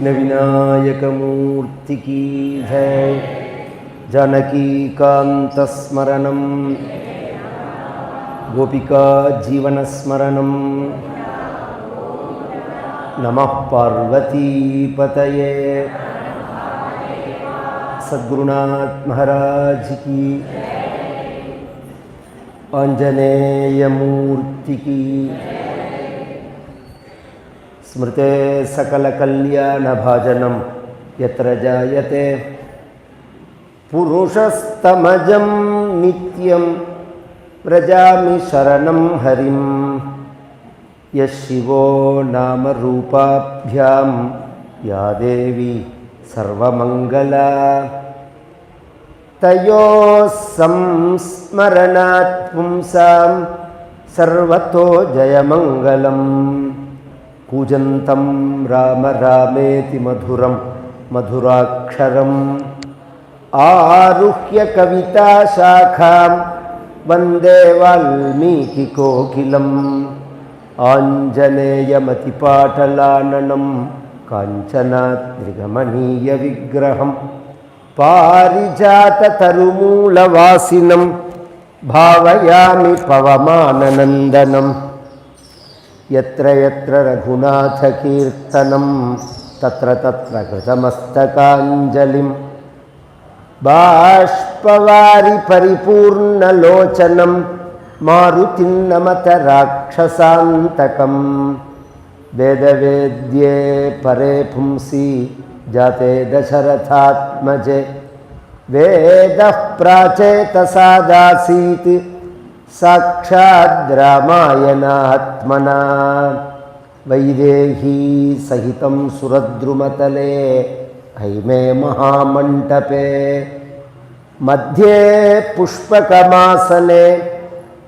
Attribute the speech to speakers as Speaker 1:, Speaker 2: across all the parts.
Speaker 1: विघ्न विनायक मूर्ति की जय। जानकी कांत स्मरणं गोपिका जीवन स्मरणं नमः पार्वती पतये। सद्गुरुनाथ महाराज की, आंजनेय मूर्ति की, स्मृते सकल कल्याण भाजनम यत्र जायते पुरुषस्तमजं नित्यं व्रजामि शरणं हरिं। यः शिवो नाम रूपाभ्यां या देवी सर्वमंगला तयोः संस्मरणात् पुंसां सर्वतो जयमंगलम्। कूजन्तं राम रामेति मधुरं मधुराक्षरम् आरुह्य कविता शाखां वन्दे वाल्मीकिकोकिलम्। आञ्जनेयमतिपाटलाननं काञ्चनाद्रिगमनीयविग्रहं पारिजाततरुमूलवासिनं भावयामि पवमाननन्दनं। यत्र यत्र रघुनाथकीर्तनं तत्र तत्र कृतमस्तकाञ्जलिं बाष्पवारि परिपूर्णलोचनं मारुतिं नमत राक्षसान्तकं। वेदवेद्ये परे पुंसि जाते दशरथात्मजे वेदः प्राचेतसादासीत् साक्षाद् रामायणात्मना। वैदेही सहितं सुरद्रुमतले हैमे महामण्टपे मध्ये पुष्पकमासने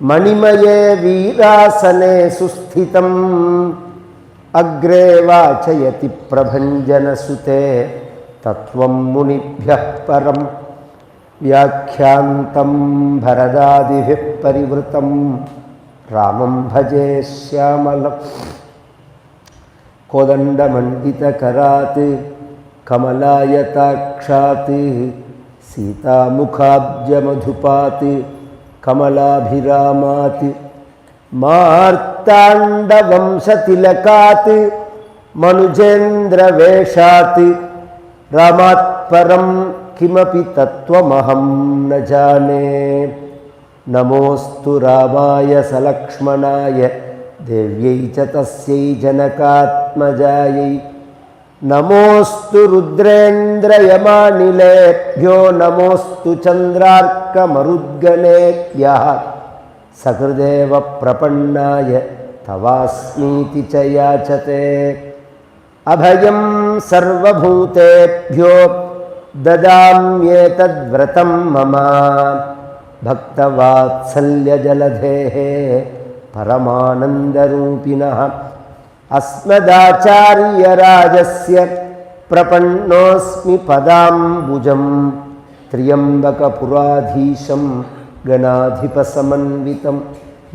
Speaker 1: मणिमये वीरासने सुस्थितम्। अग्रे वाचयति प्रभञ्जनसुते तत्त्वं मुनिभ्यः परं व्याख्यान्तं भरदादिभिः परिवृतं रामं भजे श्यामलं। कोदण्डमण्डितकरात् कमलायताक्षात् सीतामुखाब्जमधुपात् कमलाभिरामात् मार्ताण्डवंशतिलकात् मनुजेन्द्रवेषात् रामात् परं किमपि तत्त्वमहं न जाने। नमोऽस्तु रामाय सलक्ष्मणाय देव्यै च तस्यै जनकात्मजायै। नमोऽस्तु रुद्रेन्द्रयमानिलेभ्यो नमोऽस्तु चन्द्रार्कमरुद्गणेभ्यः। सकृदेव प्रपन्नाय तवास्मीति च याचते। अभयं सर्वभूतेभ्यो ददाम्येतद्व्रतं मम। भक्तवात्सल्यजलधेः परमानन्दरूपिणः अस्मदाचार्यराजस्य प्रपन्नोऽस्मि पदाम्बुजं। त्र्यम्बकपुराधीशं गणाधिपसमन्वितं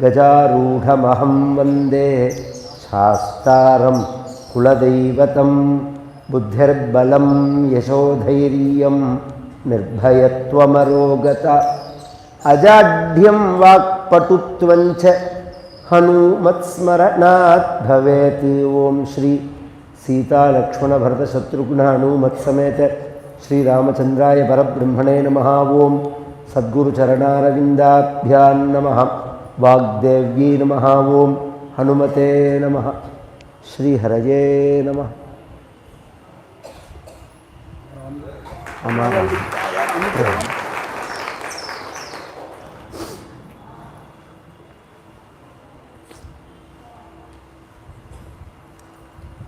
Speaker 1: गजारूढमहं वन्दे शास्तारं कुलदैवतं। बुद्धिर्बलं यशोधैर्यं निर्भयत्वमरोगता अजाढ्यं वाक्पटुत्वं च हनुमत्स्मरणात् भवेत्। ओम श्री सीता लक्ष्मण भरत शत्रुघ्न हनुमत् समेत श्री रामचंद्राय परब्रह्मणे नमः। ओम सद्गुरु चरणारविंदाभ्यां नमः। वाग्देव्यै नमः। ओम हनुमते नमः। श्री हरये नमः।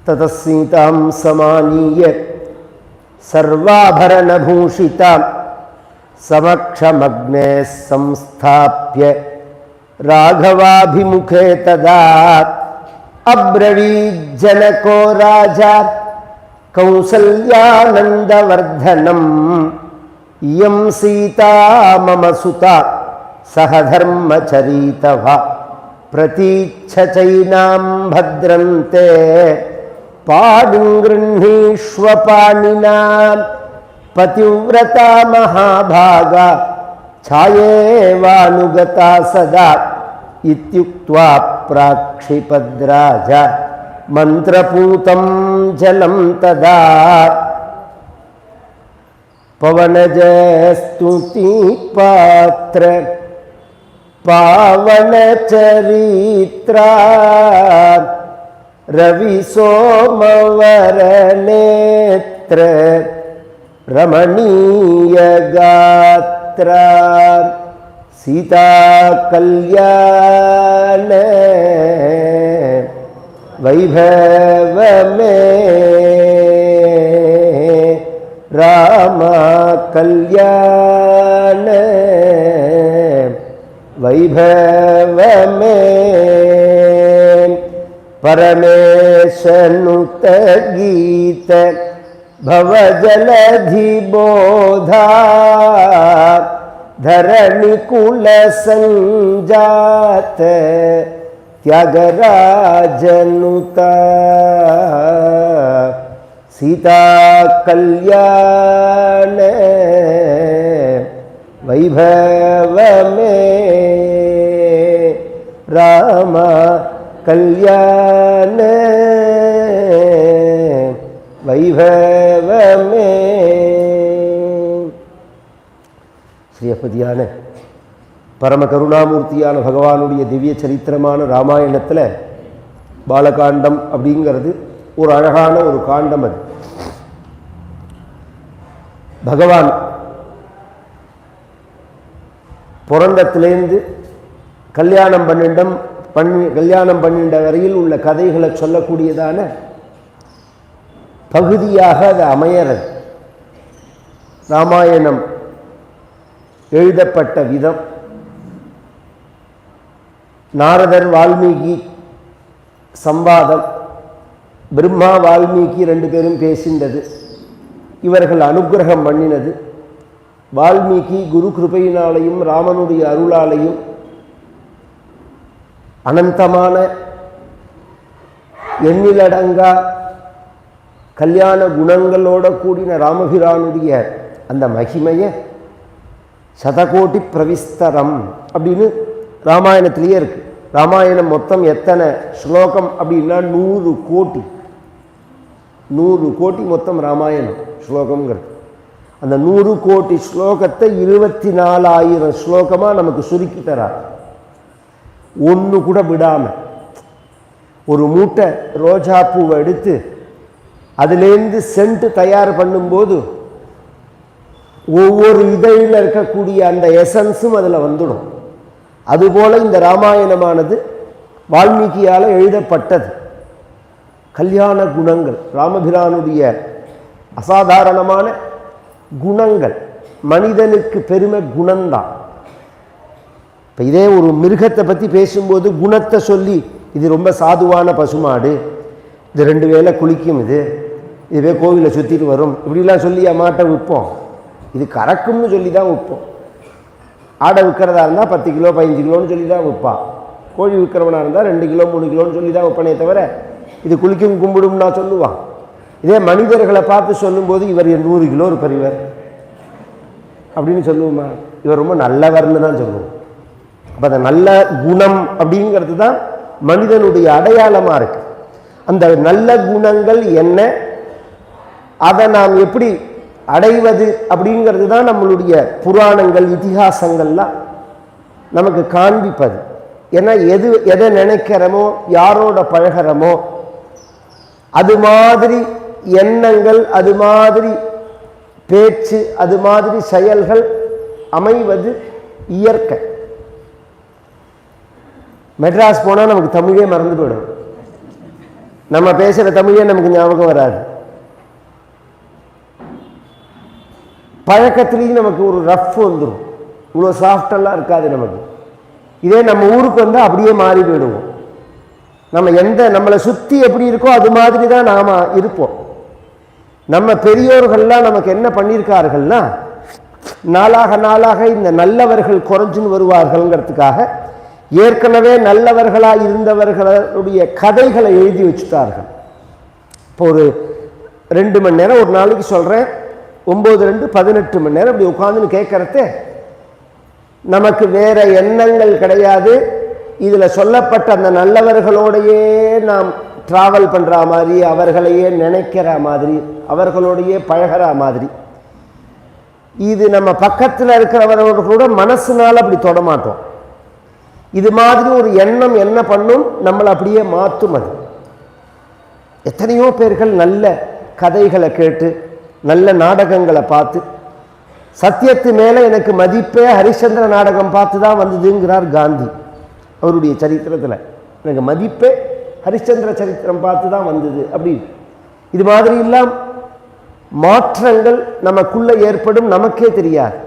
Speaker 1: ततः सीतां समानीय सर्वाभरणभूषितां समक्षमग्ने संस्थाप्य राघवाभिमुखे तदा अब्रवीज्जनको राजा कौसल्यानन्दवर्धनम्। इयं सीता मम सुता सहधर्मचरितवा प्रतीच्छचैनां भद्रन्ते பாடுங்கிருஷ்வபாணினா பதிவ்ரதா மகாபாகா சாயேவானுகதா சதா இத்யுக்த்வா ப்ராக்ஷிபத்ராஜா மந்திரபூதம் ஜலம் ததா பவனஜஸ்துதி பாத்ர பாவன சரித்ரா ரவி சோமவர நேத்ர ரமணீய காத்ரா சீதா கல்யாண வைபவமே ராம கல்யாண வைபவமே பரமேசனுத கீத பவஜலதி போதா धरणि कुल संजात त्यागराजनुता सीता कल्याण वैभव में राम कल्याण वैभव में ஸ்ரீயப்பதியான பரம கருணாமூர்த்தியான பகவானுடைய திவ்ய சரித்திரமான ராமாயணத்தில் பாலகாண்டம் அப்படிங்கிறது ஒரு அழகான ஒரு காண்டம். அது பகவான் பிறந்தத்திலேருந்து கல்யாணம் பண்ணிண்ட வரையில் உள்ள கதைகளை சொல்லக்கூடியதான பகுதியாக அது அமையறது. ராமாயணம் எழுதப்பட்ட விதம், நாரதர் வால்மீகி சம்வாதம், பிரம்மா வால்மீகி ரெண்டு பேரும் பேசின்றது, இவர்கள் அனுக்கிரகம் பண்ணினது, வால்மீகி குரு கிருபையினாலையும் ராமனுடைய அருளாலையும் அனந்தமான எண்ணிலடங்கா கல்யாண குணங்களோட கூடின ராமபிரானுடைய அந்த மகிமையை சதகோட்டி பிரவிஸ்தரம் அப்படின்னு ராமாயணத்திலேயே இருக்கு. ராமாயணம் மொத்தம் எத்தனை ஸ்லோகம் அப்படின்னா 100 கோடி. 100 கோடி மொத்தம் ராமாயணம் ஸ்லோகம்ங்கிறது. அந்த 100 கோடி ஸ்லோகத்தை 24,000 ஸ்லோகமாக நமக்கு சுருக்கி தரார். ஒன்று கூட விடாமல் ஒரு மூட்டை ரோஜா பூவை எடுத்து அதுலேருந்து சென்ட் தயார் பண்ணும்போது ஒவ்வொரு இதழில் இருக்கக்கூடிய அந்த எசன்ஸும் அதில் வந்துடும். அதுபோல் இந்த ராமாயணமானது வால்மீகியால் எழுதப்பட்டது. கல்யாண குணங்கள், ராமபிரானுடைய அசாதாரணமான குணங்கள், மனிதனுக்கு பெருமை குணம்தான். இப்போ இதே ஒரு மிருகத்தை பற்றி பேசும்போது குணத்தை சொல்லி இது ரொம்ப சாதுவான பசுமாடு, இது 2 வேளை குளிக்கும், இதுவே கோவிலை சுற்றிட்டு வரும், இப்படிலாம் சொல்லி மாட்டை விற்போம். இது கறக்கும்னு சொல்லி தான் விற்போம். ஆடை விற்கிறதா இருந்தால் 10 கிலோ 15 கிலோன்னு சொல்லி தான் விற்பான். கோழி விற்கிறவனாக இருந்தால் 2 கிலோ 3 கிலோன்னு சொல்லி தான் விற்பனே தவிர இது குளிக்கும் கும்பிடும்னா சொல்லுவான். இதே மனிதர்களை பார்த்து சொல்லும்போது இவர் 100 கிலோ இருப்பார் இவர் அப்படின்னு சொல்லுவோமா? இவர் ரொம்ப நல்லவர்னு தான் சொல்லுவோம். அப்போ அந்த நல்ல குணம் அப்படிங்கிறது தான் மனிதனுடைய அடையாளமாக இருக்குது. அந்த நல்ல குணங்கள் என்ன, அதை நாம் எப்படி அடைவது அப்படிங்கிறது தான் நம்மளுடைய புராணங்கள் இதிகாசங்கள்லாம் நமக்கு காண்பிப்பது. ஏன்னா எதை நினைக்கிறோமோ, யாரோட பழகிறோமோ, அது மாதிரி எண்ணங்கள், அது மாதிரி பேச்சு, அது மாதிரி செயல்கள் அமைவது இயற்கை. மெட்ராஸ் போனால் நமக்கு தமிழே மறந்து போயிடும். நம்ம பேசுகிற தமிழே நமக்கு ஞாபகம் வராது. பழக்கத்துலேயும் நமக்கு ஒரு ரஃப் வந்துடும், இவ்வளோ சாஃப்டெல்லாம் இருக்காது நமக்கு. இதே நம்ம ஊருக்கு வந்தால் அப்படியே மாறி போயிடுவோம். நம்ம நம்மளை சுற்றி எப்படி இருக்கோ அது மாதிரி தான் நாம் இருப்போம். நம்ம பெரியோர்கள்லாம் நமக்கு என்ன பண்ணியிருக்கார்கள்னா, நாளாக நாளாக இந்த நல்லவர்கள் குறைஞ்சுன்னு வருவார்கள்ங்கிறதுக்காக ஏற்கனவே நல்லவர்களாக இருந்தவர்களுடைய கதைகளை எழுதி வச்சுட்டார்கள். இப்போ ஒரு 2 மணி நேரம் ஒரு நாளைக்கு சொல்கிறேன், 9 2 18 மணி நேரம் இப்படி உட்காந்துன்னு கேட்கறது நமக்கு வேற எண்ணங்கள் கிடையாது. இதில் சொல்லப்பட்ட அந்த நல்லவர்களோடையே நாம் ட்ராவல் பண்ணுற மாதிரி, அவர்களையே நினைக்கிற மாதிரி, அவர்களோடையே பழகிற மாதிரி. இது நம்ம பக்கத்தில் இருக்கிறவர்களோட கூட மனசுனால அப்படி தொடமாட்டோம். இது மாதிரி ஒரு எண்ணம் என்ன பண்ணும், நம்மளை அப்படியே மாற்றும். அது எத்தனையோ பேர்கள் நல்ல கதைகளை கேட்டு நல்ல நாடகங்களை பார்த்து, சத்தியத்து மேலே எனக்கு மதிப்பே ஹரிச்சந்திர நாடகம் பார்த்து தான் வந்ததுங்கிறார் காந்தி அவருடைய சரித்திரத்தில். எனக்கு மதிப்பே ஹரிச்சந்திர சரித்திரம் பார்த்து தான் வந்தது அப்படி. இது மாதிரி எல்லாம் மாற்றங்கள் நமக்குள்ளே ஏற்படும், நமக்கே தெரியாது.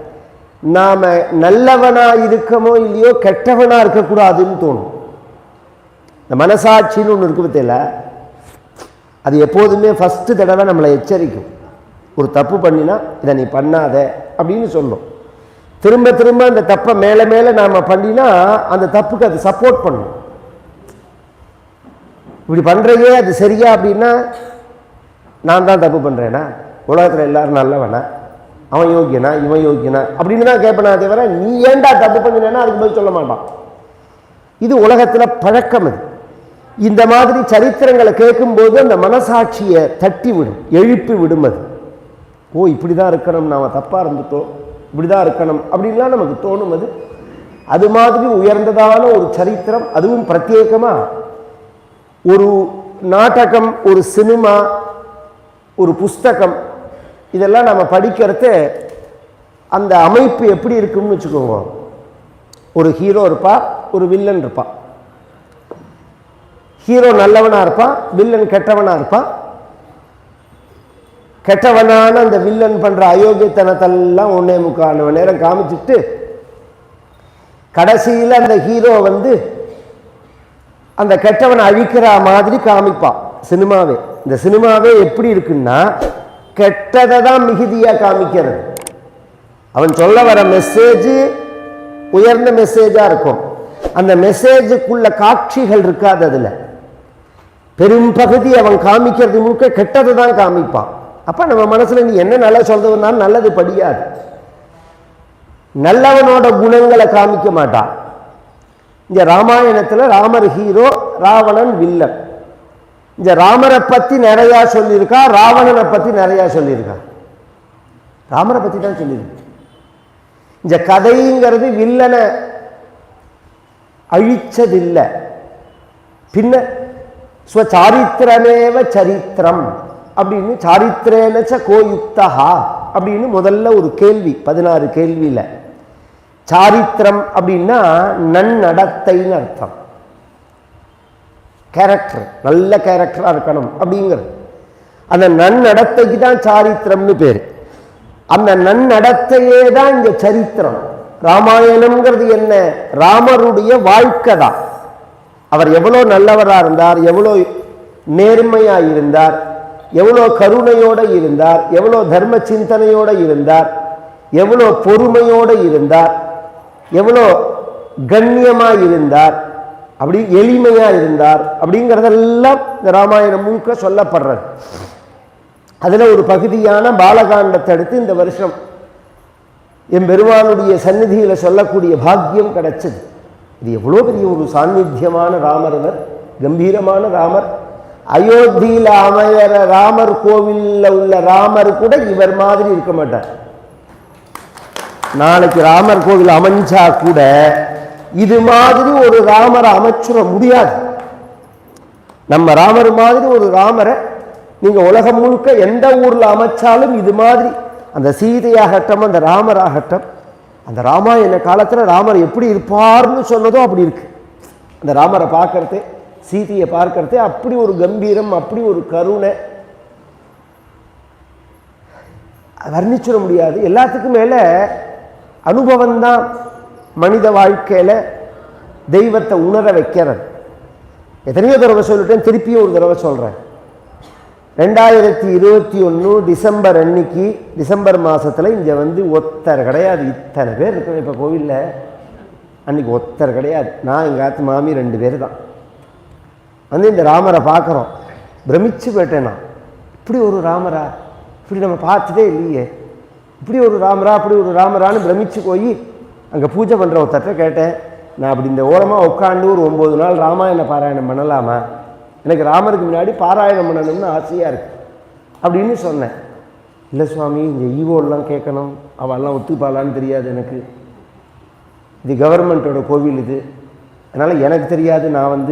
Speaker 1: நாம் நல்லவனாக இருக்கமோ இல்லையோ கெட்டவனாக இருக்கக்கூடாதுன்னு தோணும். இந்த மனசாட்சின்னு ஒன்று இருக்கு பற்றியில, அது எப்போதுமே ஃபஸ்ட்டு தடவை நம்மளை எச்சரிக்கும். ஒரு தப்பு பண்ணினா இதை நீ பண்ணாத அப்படின்னு சொல்லும். திரும்ப திரும்ப அந்த தப்பை மேலே மேலே நாம் பண்ணினா அந்த தப்புக்கு அது சப்போர்ட் பண்ணும். இப்படி பண்ணுறையே அது சரியா அப்படின்னா, நான் தான் தப்பு பண்ணுறேன்னா, உலகத்தில் எல்லாரும் நல்லவனா, அவன் யோக்கியனா இவன் யோக்கியனா அப்படின்னு தான் கேட்பனா தவிர நீ ஏண்டா தப்பு பண்ணினா அதுக்கு பதில் சொல்ல மாட்டான். இது உலகத்தில் பழக்கம். இது இந்த மாதிரி சரித்திரங்களை கேட்கும்போது அந்த மனசாட்சியை தட்டி விடும், எழுப்பி விடும். அது ஓ இப்படி தான் இருக்கணும், நாம் தப்பாக இருந்துட்டோம், இப்படி தான் இருக்கணும் அப்படின்லாம் நமக்கு தோணும். அது மாதிரி உயர்ந்ததான ஒரு சரித்திரம். அதுவும் பிரத்யேகமாக ஒரு நாடகம், ஒரு சினிமா, ஒரு புஸ்தகம், இதெல்லாம் நம்ம படிக்கிறது அந்த அமைப்பு எப்படி இருக்கும்னு வச்சுக்கோங்க. ஒரு ஹீரோ இருப்பா, ஒரு வில்லன் இருப்பான். ஹீரோ நல்லவனாக இருப்பான், வில்லன் கெட்டவனாக இருப்பான். கெட்டவனான அந்த வில்லன் பண்ணுற அயோக்கியத்தனத்தெல்லாம் 1.25 மணி நேரம் காமிச்சிட்டு கடைசியில் அந்த ஹீரோ அந்த கெட்டவனை அழிக்கிற மாதிரி காமிப்பான் சினிமாவே. இந்த சினிமாவே எப்படி இருக்குன்னா, கெட்டதை தான் மிகுதியாக காமிக்கிறது. அவன் சொல்ல வர மெசேஜ் உயர்ந்த மெசேஜாக இருக்கும். அந்த மெசேஜுக்குள்ள காட்சிகள் இருக்காது. அதில் பெரும்பகுதி அவன் காமிக்கிறது முழுக்க கெட்டதை தான் காமிப்பான். அப்போ நம்ம மனசில் நீ என்ன நல்லா சொல்றதுனாலும் நல்லது படியாது. நல்லவனோட குணங்களை காமிக்க மாட்டான். இந்த ராமாயணத்தில் ராமர் ஹீரோ, ராவணன் வில்லன். இந்த ராமரை பற்றி நிறையா சொல்லியிருக்கா, ராவணனை பற்றி நிறையா சொல்லியிருக்கா. ராமரை பற்றி தான் சொல்லியிருக்கு. இந்த கதைங்கிறது வில்லனை அழிச்சதில்லை, பின்ன ஸ்வச்சாரித்திரமேவ சரித்திரம் அப்படின்னு சாரித்திரேனச்ச கோயுக்தா அப்படின்னு முதல்ல ஒரு கேள்வி 16 கேள்வியில். சாரித்திரம் அப்படின்னா நன்னடத்தைன்னு அர்த்தம். கேரக்டர், நல்ல கேரக்டராக இருக்கணும் அப்படிங்கிறது. அந்த நன்னடத்தைக்கு தான் சாரித்திரம்னு பேர். அந்த நன்னடத்தையே தான் இங்கே சரித்திரம். ராமாயணம்ங்கிறது என்ன? ராமருடைய வாழ்க்கை தான். அவர் எவ்வளோ நல்லவராக இருந்தார், எவ்வளோ நேர்மையாக இருந்தார், எவ்வளோ கருணையோடு இருந்தார், எவ்வளோ தர்ம சிந்தனையோடு இருந்தார், எவ்வளோ பொறுமையோடு இருந்தார், எவ்வளோ கண்ணியமாக இருந்தார், அப்படி எளிமையாக இருந்தார் அப்படிங்கிறதெல்லாம் இந்த ராமாயணம் முழுக்க சொல்லப்படுறது. அதில் ஒரு பகுதியான பாலகாண்டத்தை எடுத்து இந்த வருஷம் என் பெருமானுடைய சந்நிதியில் சொல்லக்கூடிய பாக்கியம் கிடைச்சது. இது எவ்வளோ பெரிய ஒரு சாநித்தியமான ராமர், இவர் கம்பீரமான ராமர். அயோத்தியில் அமையற ராமர் கோவிலில் உள்ள ராமர் கூட இவர் மாதிரி இருக்க மாட்டார். நாளைக்கு ராமர் கோவில் அமைஞ்சா கூட இது மாதிரி ஒரு ராமரை அமைச்சுட முடியாது. நம்ம ராமர் மாதிரி ஒரு ராமரை நீங்க உலகம் முழுக்க எந்த ஊர்ல அமைச்சாலும் இது மாதிரி அந்த சீதையாகட்டும், அந்த ராமராகட்டும், அந்த ராமாயண காலத்தில் ராமர் எப்படி இருப்பார்னு சொன்னதோ அப்படி இருக்கு. அந்த ராமரை பார்க்கறதே, சீதையை பார்க்கறதே அப்படி ஒரு கம்பீரம், அப்படி ஒரு கருணை, வர்ணிச்சிட முடியாது. எல்லாத்துக்கும் மேலே அனுபவம்தான் மனித வாழ்க்கையில் தெய்வத்தை உணர வைக்கிறது. எத்தனையோ தடவை சொல்லிட்டேன், திருப்பியும் ஒரு தடவை சொல்கிறேன். 2021 டிசம்பர் அன்னைக்கு, டிசம்பர் மாதத்தில் இங்கே ஒத்தர் கிடையாது. இத்தனை பேர் இருக்கணும் இப்போ கோவிலில். அன்றைக்கி ஒத்தர் கிடையாது. நான் எங்கள் ஆத்து மாமி 2 பேர் தான் இந்த ராமரை பார்க்குறோம். பிரமிச்சு போயிட்டேன் நான். இப்படி ஒரு ராமரா, இப்படி நம்ம பார்த்ததே இல்லையே, இப்படி ஒரு ராமரா, அப்படி ஒரு ராமரான்னு பிரமிச்சு போய் அங்கே பூஜை பண்ணுற ஒருத்தட்ட கேட்டேன், நான் அப்படி இந்த ஓரமாக உட்காந்து ஒரு 9 நாள் ராமாயண பாராயணம் பண்ணலாமா, எனக்கு ராமருக்கு முன்னாடி பாராயணம் பண்ணணும்னு ஆசையாக இருக்குது அப்படின்னு சொன்னேன். இல்லை சுவாமி, இந்த ஈவோலாம் கேட்கணும், அவெல்லாம் ஒத்துப்பாளான்னு தெரியாது எனக்கு, இது கவர்மெண்ட்டோட கோவில் இது, அதனால் எனக்கு தெரியாது, நான்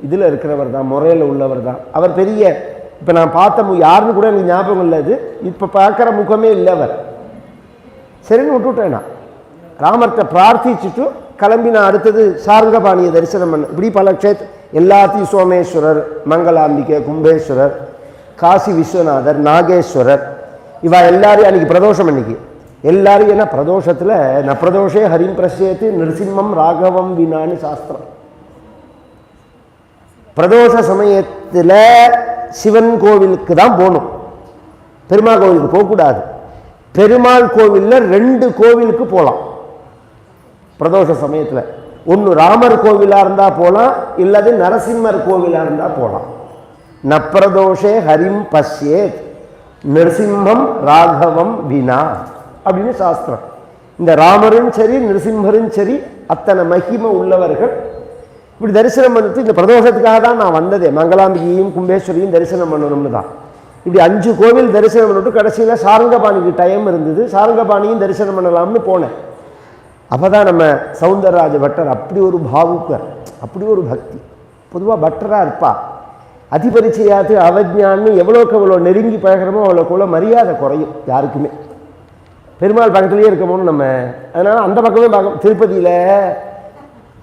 Speaker 1: இதில் இருக்கிறவர் தான், முறையில் உள்ளவர் தான், அவர் பெரிய, இப்போ நான் பார்த்த யாருன்னு கூட எனக்கு ஞாபகம் இல்லை, இது இப்போ பார்க்குற முகமே இல்லை அவர். சரின்னு விட்டுவிட்டேன். நான் ராமர்கிட்ட பிரார்த்திச்சுட்டு கிளம்பி நான் அடுத்தது சார்ங்கபாணியை தரிசனம் பண்ண. இப்படி பல எல்லாத்தையும் சோமேஸ்வரர், மங்களாம்பிகை, கும்பேஸ்வரர், காசி விஸ்வநாதர், நாகேஸ்வரர், இவா எல்லாரையும் அன்றைக்கி பிரதோஷம் அன்றைக்கி எல்லாரும், ஏன்னா பிரதோஷத்தில் ந பிரதோஷே ஹரிம் பிரசேத்து நிருசிம்மம் ராகவம் வினான்னு சாஸ்திரம். பிரதோஷ சமயத்தில் சிவன் கோவிலுக்கு தான் போகணும், பெருமாள் கோவிலுக்கு போகக்கூடாது. பெருமாள் கோவிலில் 2 கோவிலுக்கு போகலாம் பிரதோஷ சமயத்தில். ஒன்று ராமர் கோவிலாக இருந்தால் போகலாம், இல்லது நரசிம்மர் கோவிலாக இருந்தால் போகலாம். நப்பிரதோஷே ஹரிம் பஷ்யேத் நிருசிம்மம் ராகவம் வினா அப்படின்னு சாஸ்திரம். இந்த ராமரும் சரி நிருசிம்மரும் சரி அத்தனை மகிமை உள்ளவர்கள். இப்படி தரிசனம் பண்ணிட்டு இந்த பிரதோஷத்துக்காக தான் நான் வந்ததே, மங்களாம்பிகையும் கும்பேஸ்வரியும் தரிசனம் பண்ணணும்னு தான். இப்படி 5 கோவில் தரிசனம் பண்ணிட்டு கடைசியில் சாரங்கபாணிக்கு டைம் இருந்தது, சாரங்கபாணியும் தரிசனம் பண்ணலாம்னு போனேன். அப்போ தான் நம்ம சௌந்தரராஜ பட்டர் அப்படி ஒரு பாவுக்கர், அப்படி ஒரு பக்தி. பொதுவாக பட்டராக இருப்பா, அதிபரிச்சையாது அவஜான்னு எவ்வளோக்கு எவ்வளோ நெருங்கி பழகிறோமோ அவ்வளோக்குள்ள மரியாதை குறையும் யாருக்குமே. பெருமாள் பக்கத்துலேயே இருக்கமோன்னு நம்ம, அதனால் அந்த பக்கமே பார்க்க. திருப்பதியில்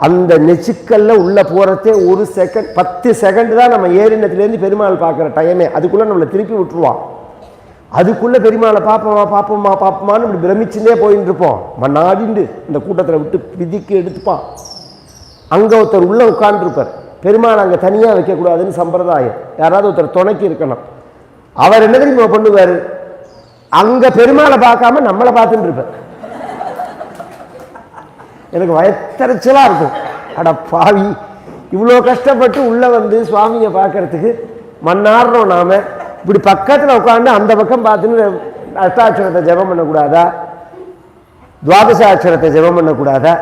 Speaker 1: அந்த நெச்சுக்கல்ல உள்ளே போகிறதே 1 செகண்ட் 10 செகண்ட் தான் நம்ம ஏறினத்துலேருந்து பெருமாள் பார்க்குற டைமே. அதுக்குள்ளே நம்மளை திருப்பி விட்டுருவான். அதுக்குள்ளே பெருமாளை பார்ப்போமான்னு இப்படி பிரமிச்சுட்டே போயின்னு இருப்போம். மண்ணாடிண்டு இந்த கூட்டத்தில் விட்டு பிதிக்கு எடுத்துப்பான். அங்கே ஒருத்தர் உள்ளே உட்காந்துருப்பார், பெருமாள் அங்கே தனியாக வைக்கக்கூடாதுன்னு சம்பிரதாயம், யாராவது ஒருத்தர் துணைக்கி இருக்கணும். அவர் என்ன தெரியுமா பண்ணுவார், அங்கே பெருமாளை பார்க்காம நம்மளை பார்த்துட்டு இருப்பார். எனக்கு வயத்தறிச்சலாக இருக்கும். அட பாவி, இவ்வளோ கஷ்டப்பட்டு உள்ளே சுவாமியை பார்க்கறதுக்கு மண்ணாடுறோம் நாம், இப்படி பக்கத்தில் உட்காந்து அந்த பக்கம் பார்த்துன்னு அஷ்டாட்சரத்தை ஜெபம் பண்ணக்கூடாதா, துவாதசாட்சரத்தை ஜெபம் பண்ணக்கூடாதா,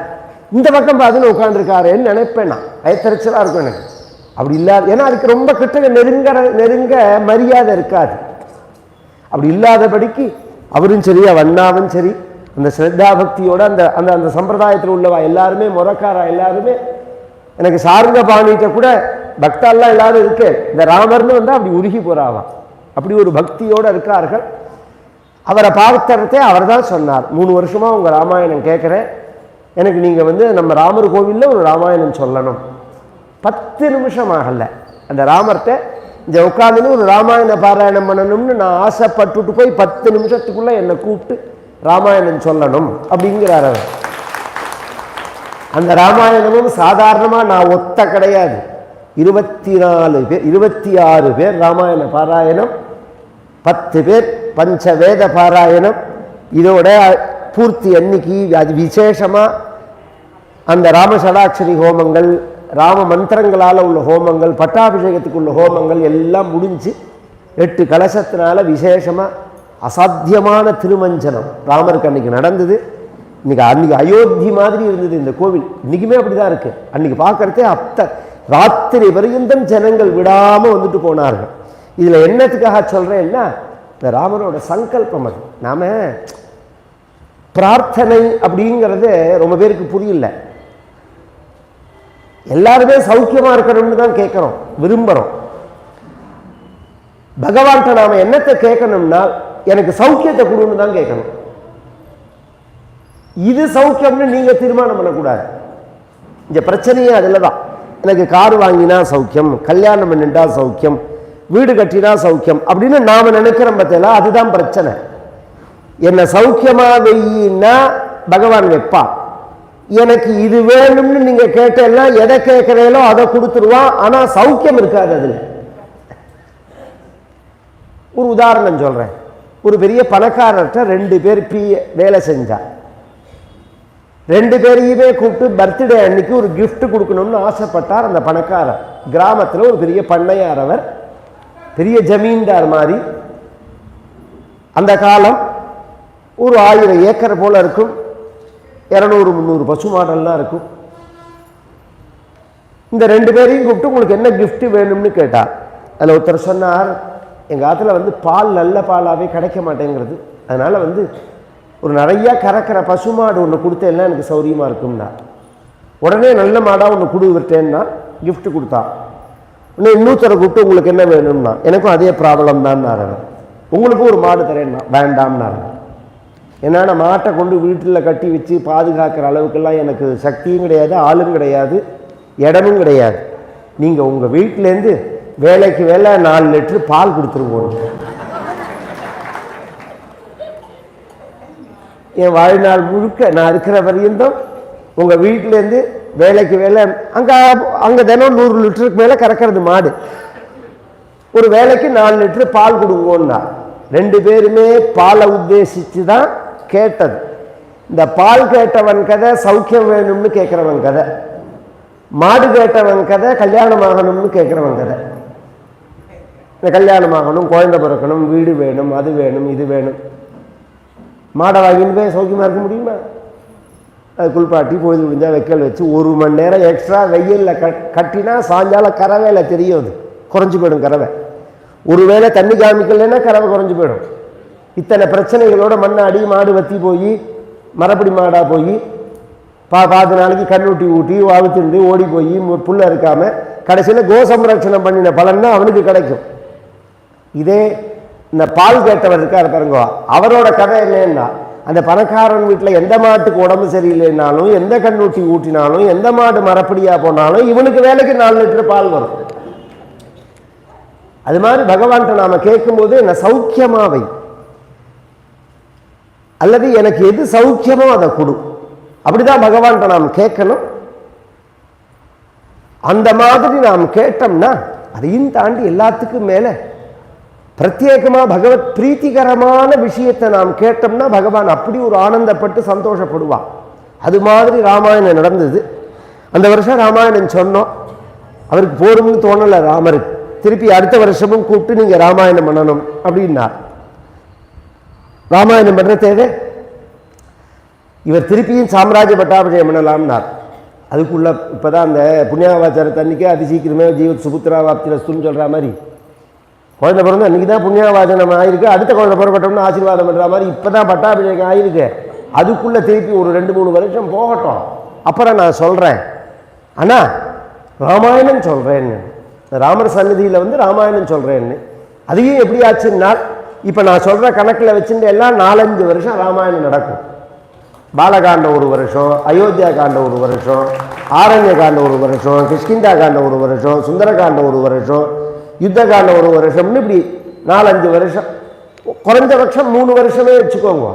Speaker 1: இந்த பக்கம் பார்த்துன்னு உட்காந்துருக்காருன்னு நினைப்பேன் நான். வயத்தறிச்சலாக இருக்கும் எனக்கு. அப்படி இல்லாத, ஏன்னா அதுக்கு ரொம்ப கிட்ட நெருங்க மரியாதை இருக்காது. அப்படி இல்லாதபடிக்கு அவரும் சரி வண்ணாவும் சரி அந்த ஸ்ரத்தா பக்தியோட அந்த அந்த அந்த சம்பிரதாயத்தில் உள்ளவா எல்லாருமே முறக்காரா எல்லாருமே. எனக்கு சார்ந்த பாணிகிட்ட கூட பக்தாலாம் எல்லாரும் இருக்கு, இந்த ராமர்னு அப்படி உருகி போறாவா, அப்படி ஒரு பக்தியோடு இருக்கார்கள். அவரை பார்த்தறதே அவர் தான் சொன்னார், 3 வருஷமா உங்க ராமாயணம் கேட்குறேன், எனக்கு நீங்க நம்ம ராமர் கோவிலில் ஒரு ராமாயணம் சொல்லணும். 10 நிமிஷம் ஆகல அந்த ராமர்கிட்ட இந்த உட்காந்துன்னு ஒரு ராமாயண பாராயணம் பண்ணணும்னு நான் ஆசைப்பட்டுட்டு போய் 10 நிமிஷத்துக்குள்ள என்னை கூப்பிட்டு ராமாயணம் சொல்லணும் அப்படிங்கிறார் அவர். அந்த ராமாயணமும் சாதாரணமாக நான் ஒத்த கிடையாது, 24 பேர் 26 பேர் ராமாயண பாராயணம், 10 பேர் பஞ்சவேத பாராயணம். இதோட பூர்த்தி அன்னைக்கு அது விசேஷமாக அந்த ராமசடாட்சரி ஹோமங்கள், ராம மந்திரங்களால் உள்ள ஹோமங்கள், பட்டாபிஷேகத்துக்கு உள்ள ஹோமங்கள் எல்லாம் முடிஞ்சு 8 கலசத்தினால விசேஷமாக அசாத்தியமான திருமஞ்சனம் ராமருக்கு அன்றைக்கி நடந்தது. அன்றைக்கி அயோத்தி மாதிரி இருந்தது இந்த கோவில். இன்றைக்குமே அப்படி தான் இருக்குது. அன்றைக்கி பார்க்குறதே ராத்திரி பர்யந்தம் ஜனங்கள் விடாமல் வந்துட்டு போனார்கள். இதில் என்னத்துக்காக சொல்கிறேன்னா, இந்த ராமரோட சங்கல்பம் அது. நாம் பிரார்த்தனை அப்படிங்கிறது ரொம்ப பேருக்கு புரியல. எல்லாருமே சௌக்கியமாக இருக்கணும்னு தான் கேட்குறோம், விரும்புகிறோம். பகவான்கிட்ட நாம் என்னத்தை கேட்கணும்னா, எனக்கு சௌக்கியத்தை கொடுன்னு தான் கேட்கணும். இது சௌக்கியம்னு நீங்கள் தீர்மானம் பண்ணக்கூடாது. இந்த பிரச்சனையே அதில் தான். எனக்கு கார் வாங்கினா சௌக்கியம், கல்யாணம் பண்ணிட்டா சௌக்கியம், வீடு கட்டினா சௌக்கியம் அப்படின்னு நாம் நினைக்கிறோம் பார்த்தீங்களா, அதுதான் பிரச்சனை. என்னை சௌக்கியமாக வெயின்னா பகவான் வைப்பா. எனக்கு இது வேணும்னு நீங்கள் கேட்டெல்லாம் எதை கேட்குறீங்களோ அதை கொடுத்துருவான். ஆனால் சௌக்கியம் இருக்காது அதில். ஒரு உதாரணம் சொல்கிறேன். ஒரு பெரிய பணக்காரர்கிட்ட 2 பேர் வேலை செஞ்சா. 2 பேரையுமே கூப்பிட்டு பர்த்டே அன்னைக்கு ஒரு கிஃப்ட் கொடுக்கணும்னு ஆசைப்பட்டார் அந்த பணக்காரர். கிராமத்தில் ஒரு பெரிய பண்ணையார், அவர் பெரிய ஜமீன்தார் மாதிரி அந்த காலம் ஒரு 1000 ஏக்கர் போல் இருக்கும், 200-300 பசு மாடெல்லாம் இருக்கும். இந்த 2 பேரையும் கூப்பிட்டு உங்களுக்கு என்ன கிஃப்ட் வேணும்னு கேட்டார். அதில் ஒருத்தர் சொன்னார், எங்கள் ஆற்றுல பால் நல்ல பாலாகவே கிடைக்க மாட்டேங்கிறது, அதனால் ஒரு நிறையா கறக்கிற பசுமாடு ஒன்று கொடுத்தேன்னா எனக்கு சௌரியமாக இருக்கும்னா. உடனே நல்ல மாடாக ஒன்று கொடுவிட்டேன்னா கிஃப்ட் கொடுத்தா. இன்னொருத்தரை கூப்பிட்டு உங்களுக்கு என்ன வேணும்னா, எனக்கும் அதே ப்ராப்ளம் தான். உங்களுக்கும் ஒரு மாடு தரேன்னா வேண்டாம்னாரு. ஏன்னா நான் மாட்டை கொண்டு வீட்டில் கட்டி வச்சு பாதுகாக்கிற அளவுக்கெல்லாம் எனக்கு சக்தியும் கிடையாது, ஆளும் கிடையாது, இடமும் கிடையாது. நீங்கள் உங்கள் வீட்டிலேருந்து வேலைக்கு வேலை 4 லிட்டரு பால் கொடுத்துருவோம். என் வாழ்நாள் முழுக்க நான் இருக்கிற வரையும் உங்கள் வீட்டிலேருந்து வேலைக்கு வேலை அங்கே தினம் 100 லிட்டருக்கு மேலே கறக்கிறது மாடு, ஒரு வேலைக்கு 4 லிட்டரு பால் கொடுங்கோன்னா. 2 பேருமே பாலை உத்தேசித்து தான் கேட்டது. இந்த பால் கேட்டவன் கதை சௌக்கியம் வேணும்னு கேட்குறவன் கதை, மாடு கேட்டவன் கதை கல்யாணம் ஆகணும்னு கேட்குறவன் கதை. இந்த கல்யாணம் ஆகணும், குழந்தை பிறக்கணும், வீடு வேணும், அது வேணும், இது வேணும். மாடை வாங்கின்னு போய் சௌக்கியமாக இருக்க முடியுமா? அது குளிப்பாட்டி பொழுது முடிஞ்சால் வைக்கல் வச்சு 1 மணி நேரம் எக்ஸ்ட்ரா வெயிலில் கட்டினா சாயங்காலம் கறவையில தெரியும், அது குறைஞ்சி போயிடும் கறவை. ஒருவேளை தண்ணி காமிக்கலைன்னா கறவை குறைஞ்சி போயிடும். இத்தனை பிரச்சனைகளோட மண்ணாடி மாடு வத்தி போய் மரப்படி மாடாக போய் 10 நாளைக்கு கண்ணூட்டி ஊட்டி அவுத்துண்டு ஓடி போய் புல்ல இருக்காமல் கடைசியில் கோசம்ரட்சணம் பண்ணின பலன் தான் அவனுக்கு கிடைக்கும். இதே இந்த பால் கேட்டவர் இருக்கார் பாருங்க, அவரோட கதை என்னன்னா, அந்த பணக்காரன் வீட்டில் எந்த மாட்டுக்கு உடம்பு சரியில்லைனாலும், எந்த கண்ணூட்டி ஊட்டினாலும், எந்த மாடு மரப்படியாக போனாலும் இவனுக்கு வேலைக்கு 4 லிட்டர் பால் வரும். அது மாதிரி பகவான்கிட்ட நாம கேட்கும்போது என்ன சௌக்கியமாவை அல்லது எனக்கு எது சௌக்கியமோ அதை கொடு, அப்படிதான் பகவான்கிட்ட நாம் கேட்கணும். அந்த மாதிரி நாம் கேட்டோம்னா அதையும் தாண்டி எல்லாத்துக்கும் மேலே பிரத்யேகமாக பகவத் பிரீத்திகரமான விஷயத்தை நாம் கேட்டோம்னா பகவான் அப்படி ஒரு ஆனந்தப்பட்டு சந்தோஷப்படுவான். அது மாதிரி ராமாயணம் நடந்தது. அந்த வருஷம் ராமாயணம் சொன்னோம், அவருக்கு போரும்னு தோணலை ராமருக்கு. திருப்பி அடுத்த வருஷமும் கூப்பிட்டு நீங்கள் ராமாயணம் பண்ணணும் அப்படின்னார். ராமாயணம் பண்ணுற தேவை, இவர் திருப்பியும் சாம்ராஜ்ய பட்டாபிஷேகம் பண்ணலாம்னார். அதுக்குள்ள இப்போ தான் அந்த புண்ணியாவாச்சாரத்தை அன்றைக்கே அதி சீக்கிரமே ஜீவத் சுபுத்திரா வாப்திரஸ்துன்னு சொல்கிற மாதிரி குழந்தை பிறந்து அன்றைக்கி தான் புண்ணியாவாச்சனம் ஆகிருக்கு, அடுத்த குழந்தை பிறக்கட்டும்னு ஆசீர்வாதம் பண்ணுற மாதிரி இப்போ தான் பட்டாபிஷேகம் ஆகிருக்கு. அதுக்குள்ளே திருப்பி ஒரு 2-3 வருஷம் போகட்டும், அப்புறம் நான் சொல்கிறேன். ஆனால் ராமாயணம் சொல்கிறேன்னு, ராமர் சந்நிதியில் ராமாயணம் சொல்கிறேன்னு. அதையும் எப்படி ஆச்சுன்னா, இப்போ நான் சொல்கிற கணக்கில் வச்சுட்டு எல்லாம் 4-5 வருஷம் ராமாயணம் நடக்கும். பாலகாண்டம் 1 வருஷம், அயோத்தியா காண்டம் 1 வருஷம், ஆரண்ய காண்டம் 1 வருஷம், கிஷ்கிந்தா காண்டம் 1 வருஷம், சுந்தரகாண்டம் 1 வருஷம், யுத்த காண்டம் 1 வருஷம்னு இப்படி 4-5 வருஷம். குறைஞ்சபட்சம் 3 வருஷமே வச்சுக்கோங்க,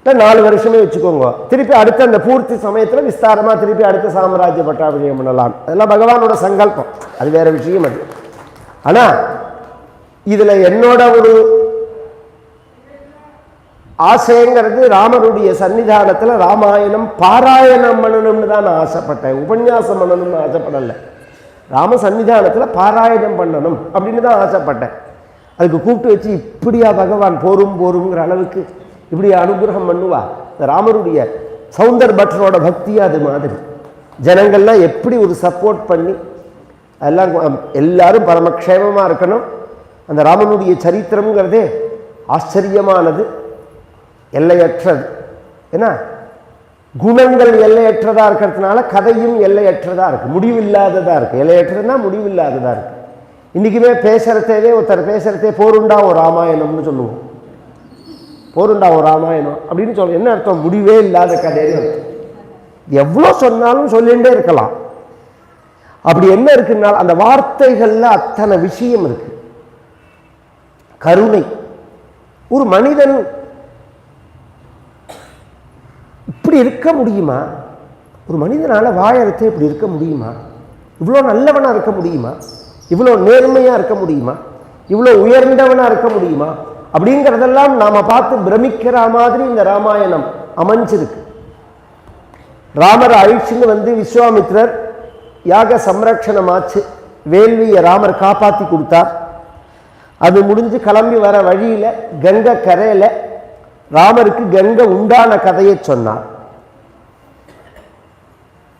Speaker 1: இல்லை 4 வருஷமே வச்சுக்கோங்க. திருப்பி அடுத்த அந்த பூர்த்தி சமயத்தில் விஸ்தாரமாக திருப்பி அடுத்த சாம்ராஜ்ய பட்டாபிஷேகம் பண்ணலாம். அதெல்லாம் பகவானோட சங்கல்பம், அது வேற விஷயம் அது. ஆனால் இதில் என்னோட ஒரு ஆசைங்கிறது ராமருடைய சன்னிதானத்தில் ராமாயணம் பாராயணம் பண்ணணும்னு தான் நான் ஆசைப்பட்டேன், உபன்யாசம் பண்ணணும்னு ஆசைப்படலை. ராம சன்னிதானத்தில் பாராயணம் பண்ணணும் அப்படின்னு தான் ஆசைப்பட்டேன். அதுக்கு கூப்பிட்டு வச்சு இப்படியா பகவான் போருங்கிற அளவுக்கு இப்படி அனுகிரகம் பண்ணுவா. இந்த ராமருடைய சௌந்தர் பட்டரோட பக்தி அது மாதிரி ஜனங்கள்லாம் எப்படி ஒரு சப்போர்ட் பண்ணி எல்லாரும் பரமக்ஷேமமாக இருக்கணும். அந்த ராமனுடைய சரித்திரம்ங்கிறதே ஆச்சரியமானது, எல்லையற்றது. ஏன்னா குணங்கள் எல்லையற்றதாக இருக்கிறதுனால கதையும் எல்லையற்றதாக இருக்குது, முடிவில்லாததாக இருக்குது. எல்லையற்றதுன்னா முடிவில்லாததாக இருக்குது. இன்றைக்குமே பேசுகிறதே ஒருத்தர் பேசுகிறதே போருண்டா ஒரு ராமாயணம்னு சொல்லுவோம். போருண்டா ஒரு ராமாயணம் அப்படின்னு சொல்ல என்ன அர்த்தம்? முடிவே இல்லாத கதைன்னு அர்த்தம். எவ்வளோ சொன்னாலும் சொல்லிகிட்டே இருக்கலாம். அப்படி என்ன இருக்குன்னா அந்த வார்த்தைகளில் அத்தனை விஷயம் இருக்கு. கருணை, ஒரு மனிதன் இப்படி இருக்க முடியுமா? ஒரு மனிதனால வாழறதை இப்படி இருக்க முடியுமா? இவ்வளோ நல்லவனா இருக்க முடியுமா? இவ்வளோ நேர்மையா இருக்க முடியுமா? இவ்வளோ உயர்ந்தவனா இருக்க முடியுமா? அப்படிங்கிறதெல்லாம் நாம பார்த்து பிரமிக்கிற மாதிரி இந்த ராமாயணம் அமைஞ்சிருக்கு. ராமர் அழிச்சுன்னு விஸ்வாமித்ரர் யாக சம்ரக்ஷணமாச்சு, வேள்வியை ராமர் காப்பாற்றி கொடுத்தார். அது முடிஞ்சு கிளம்பி வர வழியில் கங்கை கரையில் ராமருக்கு கங்கை உண்டான கதையை சொன்னார்.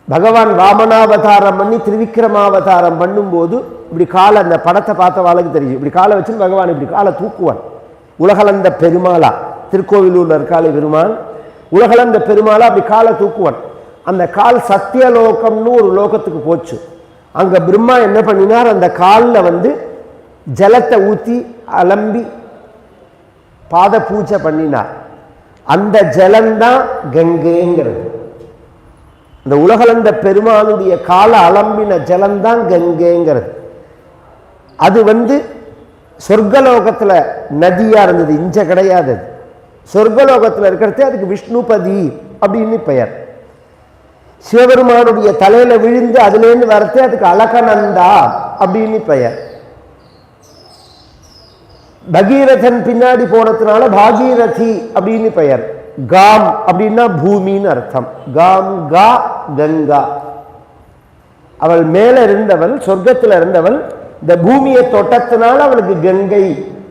Speaker 1: பகவான் வாமனாவதாரம் பண்ணி திருவிக்கிரமாவதாரம் பண்ணும்போது இப்படி காலை, அந்த படத்தை பார்த்த வாழ்க்கை தெரியும், இப்படி காலை வச்சு பகவான் இப்படி காலை தூக்குவான். உலகளந்த பெருமாளா, திருக்கோவிலூர்ல இருக்காளே பெருமாள், உலகளந்த பெருமாளா அப்படி காலை தூக்குவான். அந்த கால் சத்தியலோகம்னு ஒரு லோகத்துக்கு போச்சு. அங்க பிரம்மா என்ன பண்ணினார், அந்த காலில் ஜலத்தை ஊற்றி அலம்பி பாத பூஜை பண்ணினார். அந்த ஜலம்தான் கங்கைங்கிறது. இந்த உலகளந்த பெருமாளுடைய கால அலம்பின ஜலம்தான் கங்கைங்கிறது. அது சொர்க்கலோகத்தில் நதியா இருந்தது, இஞ்ச கிடையாது. சொர்க்கலோகத்தில் இருக்கிறதே அதுக்கு விஷ்ணுபதி அப்படின்னு பெயர். சிவபெருமானுடைய தலையில விழுந்து அதுலேருந்து வரத்தே அதுக்கு அலகநந்தா அப்படின்னு பெயர். பகீரதன் பின்னாடி போனதுனால பாகீரதி அப்படின்னு பெயர். காம் அப்படின்னா பூமின்னு அர்த்தம். காம் கா கங்கா. அவள் மேல இருந்தவள், சொர்க்கத்தில் இருந்தவள். இந்த பூமியை தொட்டத்தினால அவளுக்கு கங்கை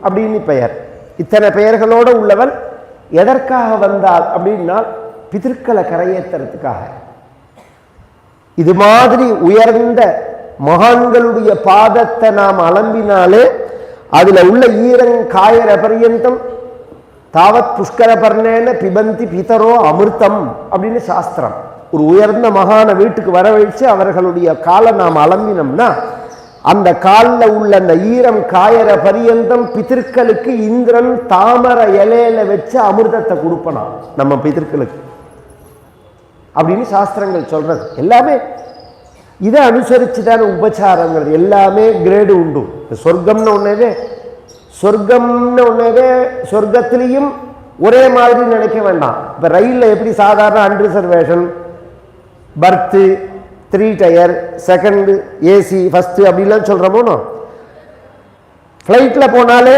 Speaker 1: அப்படின்னு பெயர். இத்தனை பெயர்களோடு உள்ளவள் எதற்காக வந்தாள் அப்படின்னா பிதற்களை கரையேற்றுறதுக்காக. இது மாதிரி உயர்ந்த மகான்களுடைய பாதத்தை நாம் அலம்பினாலே அதுல உள்ள ஈரங்காயர பர்யந்தம் தாவத் புஷ்கர பர்ணேன பிபந்தி பிதரோ அமிர்தம் அப்படின்னு சாஸ்திரம். ஒரு உயர்ந்த மகான வீட்டுக்கு வரவழைச்சு அவர்களுடைய காலை நாம் அலம்பினோம்னா அந்த காலில் உள்ள அந்த ஈரம் காயற பரியந்தம் பிதர்களுக்கு இந்திரன் தாமரை இலையில வச்சு அமிர்தத்தை கொடுப்பனாம் நம்ம பிதர்களுக்கு அப்படின்னு சாஸ்திரங்கள் சொல்றது. எல்லாமே இதை அனுசரிச்சுதான உபச்சாரங்கிறது. எல்லாமே கிரேடு உண்டு. சொர்க்கம்னு ஒன்னவே சொர்க்கத்திலையும் ஒரே மாதிரி நினைக்க வேண்டாம். இப்போ ரயிலில் எப்படி சாதாரண அன்ரிசர்வேஷன், பர்த்து, 3 டயர், செகண்ட் ஏசி, ஃபர்ஸ்ட் அப்படிலாம் சொல்கிறோமோ, ஃப்ளைட்டில் போனாலே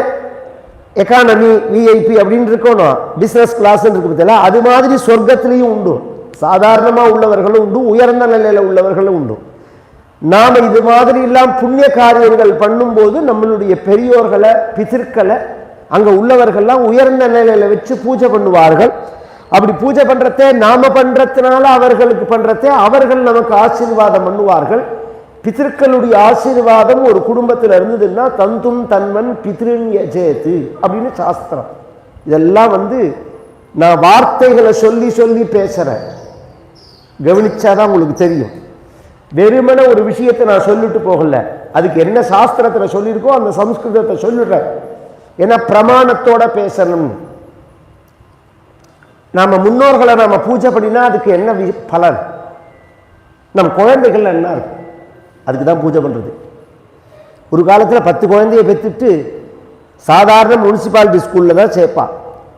Speaker 1: எக்கானமி, விஐபி அப்படின்னு இருக்கணும், பிஸ்னஸ் கிளாஸ்ன்னு இருக்கு பார்த்தீங்களா, அது மாதிரி சொர்க்கத்திலையும் உண்டு. சாதாரணமாக உள்ளவர்களும் உண்டு, உயர்ந்த நிலையில் உள்ளவர்களும் உண்டு. நாம் இது மாதிரி எல்லாம் புண்ணிய காரியங்கள் பண்ணும்போது நம்மளுடைய பெரியோர்களை பிதற்களை அங்கே உள்ளவர்கள்லாம் உயர்ந்த நிலையில வச்சு பூஜை பண்ணுவார்கள். அப்படி பூஜை பண்றதே நாம பண்றதுனால அவர்களுக்கு பண்றதே அவர்கள் நமக்கு ஆசீர்வாதம் பண்ணுவார்கள். பிதர்களுடைய ஆசீர்வாதம் ஒரு குடும்பத்தில் இருந்ததுன்னா தந்தும் தன்வன் பித்ருன் யஜேது அப்படின்னு சாஸ்திரம். இதெல்லாம் நான் வார்த்தைகளை சொல்லி சொல்லி பேசுறேன், கவனிச்சாதான் உங்களுக்கு தெரியும். வெறுமன ஒரு விஷயத்தை நான் சொல்லிட்டு போகல, அதுக்கு என்ன சாஸ்திரத்தில் சொல்லியிருக்கோ அந்த சம்ஸ்கிருதத்தை சொல்லிடுறேன். ஏன்னா பிரமாணத்தோட பேசணும். நாம முன்னோர்களை நாம பூஜை பண்ணினா அதுக்கு என்ன பலன்? நம் குழந்தைகள் என்ன இருக்கு, அதுக்கு தான் பூஜை பண்றது. ஒரு காலத்தில் 10 குழந்தைய பெற்றுட்டு சாதாரண முனிசிபாலிட்டி ஸ்கூல்ல தான் சேர்ப்பான்.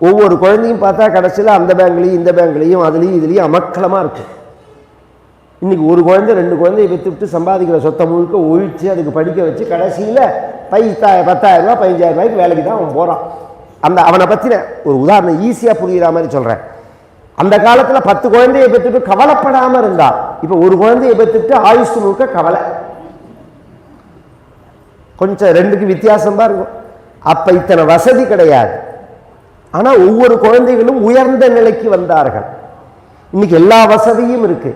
Speaker 1: ஒவ்வொரு குழந்தையும் பார்த்தா கடைசியில் அந்த பேங்க்லையும் இந்த பேங்க்லையும் அதுலேயும் இதுலேயும் அமக்கலமாக இருக்கு. இன்னைக்கு ஒரு குழந்தை 2 குழந்தைய பெற்றுவிட்டு சம்பாதிக்கிற சொத்தை முழுக்க ஒழிச்சு அதுக்கு படிக்க வச்சு கடைசியில் 10,000 ரூபா 15,000 ரூபாய்க்கு வேலைக்கு தான் அவன் போகிறான். அவனை பற்றின ஒரு உதாரணம் ஈஸியாக புரிகிற மாதிரி சொல்கிறேன். அந்த காலத்தில் 10 குழந்தைய பெற்றுட்டு கவலைப்படாமல் இருந்தா, இப்போ ஒரு குழந்தைய பெற்றுட்டு ஆயுசு முழுக்க கவலை. கொஞ்சம் 2க்கு வித்தியாசம் தான் இருக்கும். அப்போ இத்தனை வசதி கிடையாது. ஆனால் ஒவ்வொரு குழந்தைகளும் உயர்ந்த நிலைக்கு வந்தார்கள். இன்னைக்கு எல்லா வசதியும் இருக்கு.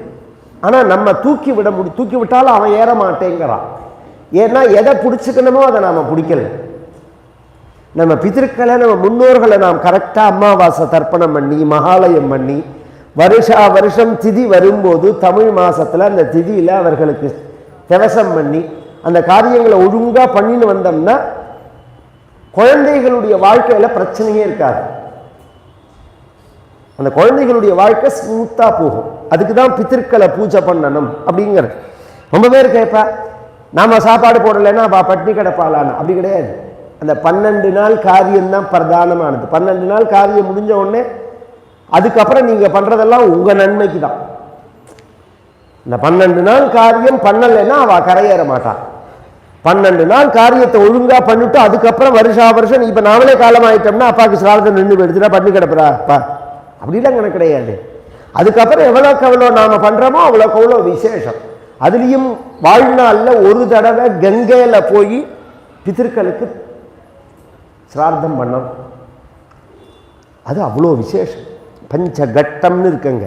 Speaker 1: ஆனால் நம்ம தூக்கி விட்டாலும் அவன் ஏற மாட்டேங்கிறான். ஏன்னா எதை பிடிச்சிக்கணுமோ அதை நாம் பிடிக்கல. நம்ம பிதற்களை நம்ம முன்னோர்களை நாம் கரெக்டாக அமாவாசை தர்ப்பணம் பண்ணி மகாலயம் பண்ணி வருஷம் திதி வரும்போது தமிழ் மாசத்துல அந்த திதியில் அவர்களுக்கு திவசம் பண்ணி அந்த காரியங்களை ஒழுங்காக பண்ணின்னு வந்தோம்னா குழந்தைகளுடைய வாழ்க்கையில பிரச்சனையே இருக்காது. அந்த குழந்தைகளுடைய வாழ்க்கை ஸ்மூத்தா போகும். அதுக்கு தான் பிதற்களை பூஜை பண்ணணும் அப்படிங்கிறது. ரொம்ப பேர் கேட்பா, நாம சாப்பாடு போடலைன்னா பட்டினி கிடப்பாளான்னு. அப்படி கிடையாது. அந்த 12 நாள் காரியம்தான் பிரதானமானது. 12 நாள் காரியம் முடிஞ்ச உடனே அதுக்கப்புறம் நீங்க பண்றதெல்லாம் உங்க நன்மைக்கு தான். இந்த 12 நாள் காரியம் பண்ணலைன்னா அவ கரையேற மாட்டான். 12 நாள் காரியத்தை ஒழுங்கா பண்ணிட்டு அதுக்கப்புறம் வருஷம் இப்ப நாமளே காலம் ஆயிட்டோம்னா அப்பாவுக்கு சாலத்தை நின்று எடுத்துட்டா பண்ணி கிடப்புறா அப்பா அப்படிலாம் கணக்கு கிடையாது. அதுக்கப்புறம் எவ்வளோக்கு எவ்வளோ நாம பண்றோமோ அவ்வளோக்கு அவ்வளோ விசேஷம். அதுலேயும் வாழ்நாளில் ஒரு தடவை கங்கையில் போய் பிதர்களுக்கு சிரார்த்தம் பண்ணணும். அது அவ்வளோ விசேஷம். பஞ்சகட்டம்னு இருக்குங்க,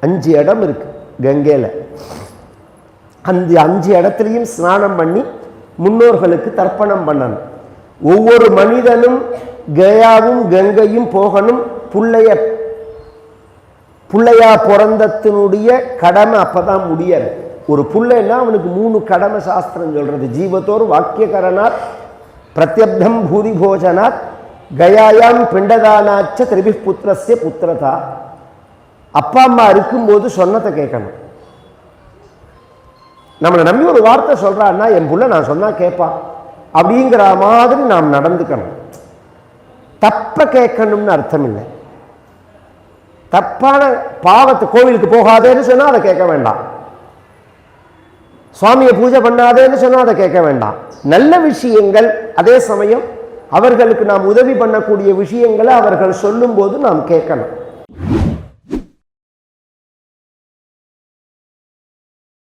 Speaker 1: 5 இடம் இருக்கு கங்கையில். அந்த 5 இடத்துலையும் ஸ்நானம் பண்ணி முன்னோர்களுக்கு தர்ப்பணம் பண்ணணும். ஒவ்வொரு மனிதனும் கயாவும் கங்கையும் போகணும். புள்ளையா பிறந்தத்தினுடைய கடமை அப்பதான் முடியாது. ஒரு புள்ளைன்னா அவனுக்கு 3 கடமை சாஸ்திரம் சொல்றது. ஜீவத்தோர் வாக்கியகரணாத் பிரத்யப்தம் பூரி போஜனாத் கயாயாம் பிண்டதானாச்ச திரிபி புத்திரஸ்ய புத்திரதா. அப்பா அம்மா இருக்கும்போது சொன்னதை கேட்கணும். நம்மளை நம்பி ஒரு வார்த்தை சொல்றான்னா என் புள்ள நான் சொன்னா கேட்பான் அப்படிங்கிற மாதிரி நாம் நடந்துக்கணும். தப்ப கேட்கணும்னு அர்த்தம் இல்லை. தப்பான பாவத்தை, கோவிலுக்கு போகாதேன்னு சொன்னா அதை கேட்க வேண்டாம். சுவாமியை பூஜை பண்ணாதேன்னு சொன்னா அதை கேட்க வேண்டாம். நல்ல விஷயங்கள், அதே சமயம் அவர்களுக்கு நாம் உதவி பண்ணக்கூடிய விஷயங்களை அவர்கள் சொல்லும் போது நாம் கேட்கணும்.